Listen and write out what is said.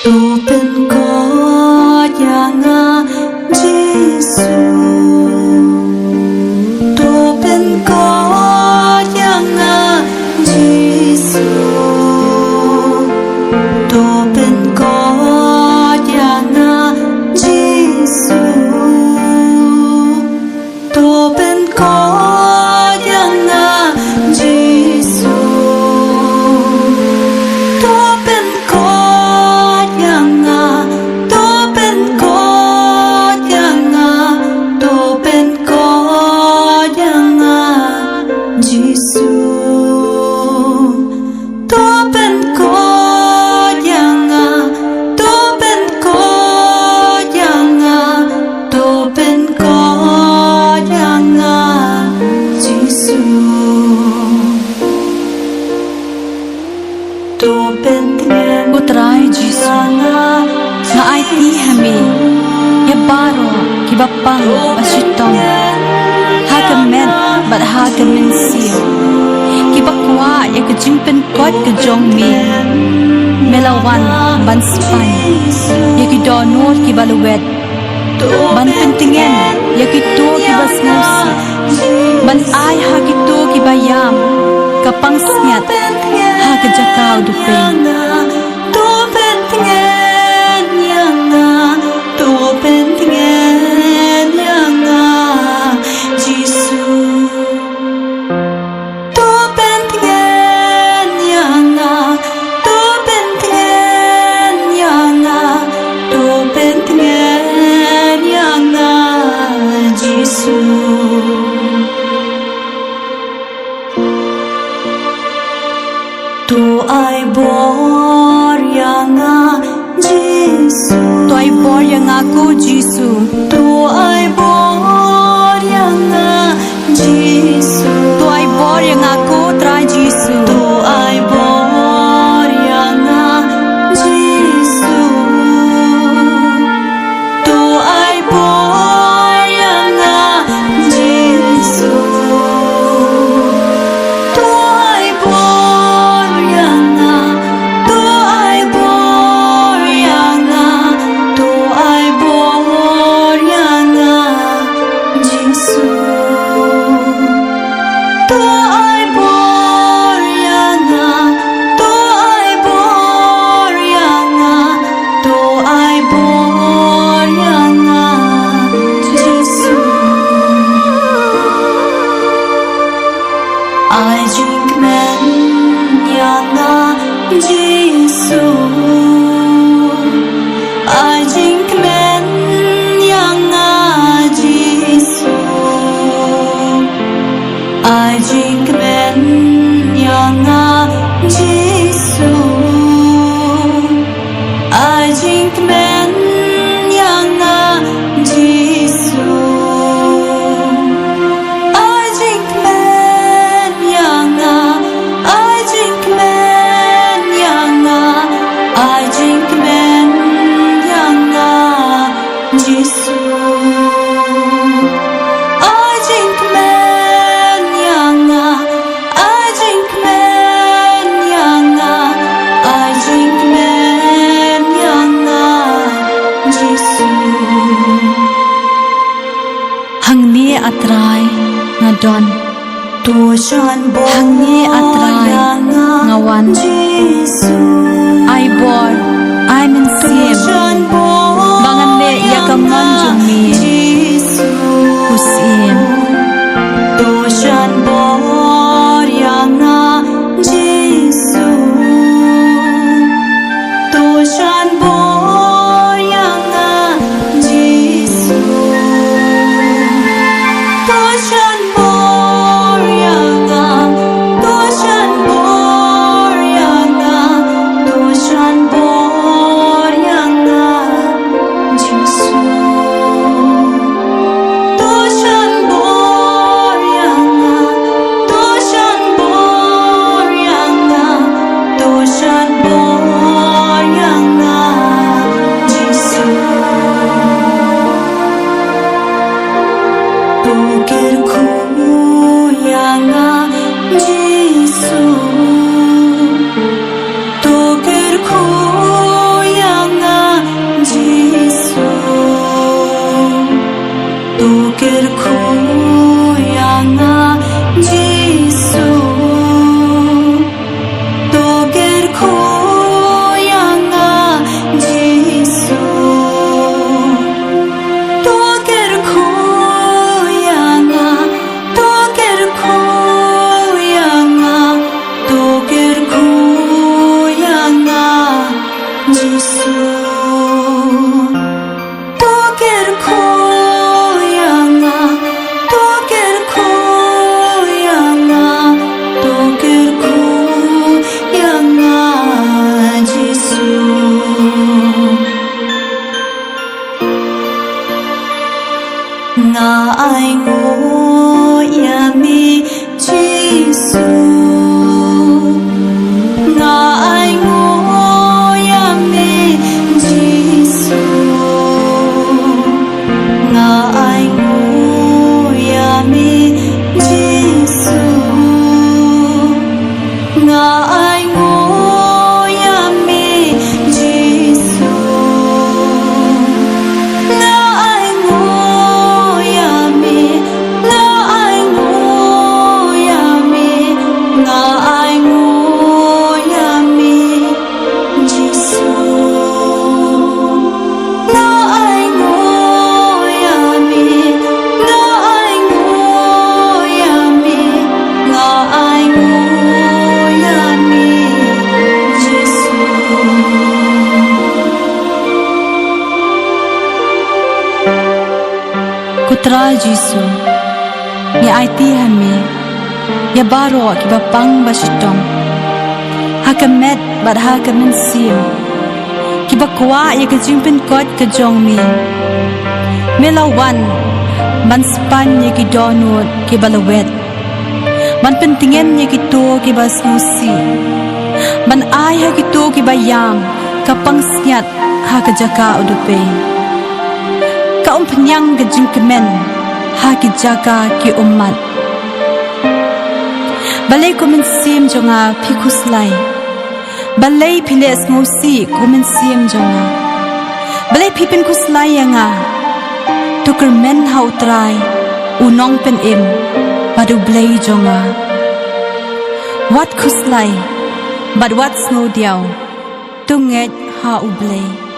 Open God yang Yesus. Open God yang Yesus. Open God yang Yesus. Open God yang Yesus. Open God yang Open God yang Open God yang Yesus. Open God yang Open God yang Open God yang Yesus. Utrai Jisu na ai ti hami ya baro ki bapang basitong hagamen bat hagamen sil ki bakwa ya ke jimpen kot ke jong mi melawan ban span ya ki donor ki baluwet ban pentingen ya ki to ki basmusi ban ai ha ki to ki bayam kapang snyat ha ke jakau dupeng Tu ai bor yang Yesus. Tu ai bor yang aku Jisu. Tu ai bor yang Yesus. Tu ai bor yang aku trai Jisu. Tu ai bor yang Yesus. Tu ai bor yang Yesus. Tu ai bor yang Tu ai bor yang Tu ai bor yang Yesus. Tu ai bor yang Tu ai bor yang Tu ai bor yang Yesus. I drink men yang Yesus. I drink men yang Yesus. I drink men yang Yesus. I drink men yang Yesus. I drink men yang I drink men yang I drink men yang Yesus. I drink men yang I drink men yang I drink men yang Yesus. Hang ni atrai ngadon. Tu shan bor Hang ni atrai ngawan. Yesus. Ai bor ai men Tu siem shan bor bangan le ya kaman jumi Yesus. usiem. Tu shan bor yang Yesus. Tu shan bor yang Yesus. Tu shan bor yang Tu shan bor yang Tu shan bor yang Yesus. Tu shan bor yang Tu shan bor yang Tu shan bor yang Yesus. Tukirku yang Yesus. Tukirku yang Putra Jesu, ni IT hami, ya baro ki bapang basitong. Hakamet bad hakamen sim, ki bakwa ya kajimpen kot kajong min. Melawan, man span ya ki donut ki balawet. Man pentingan ya ki to ki basmusi. Man ay ha ki to ki bayam, kapang siat ha kajaka udupe. Kaum penyang gejing kemen ha ki jaga ki umat. Balai ko men sim jonga pikuslai. Balai piles ngosi ko men sim jonga. Balai pipin kuslai yanga. Tuker men ha utrai unong pen im padu blai jonga. Wat kuslai bad wat snow diaw tunget ha ublai.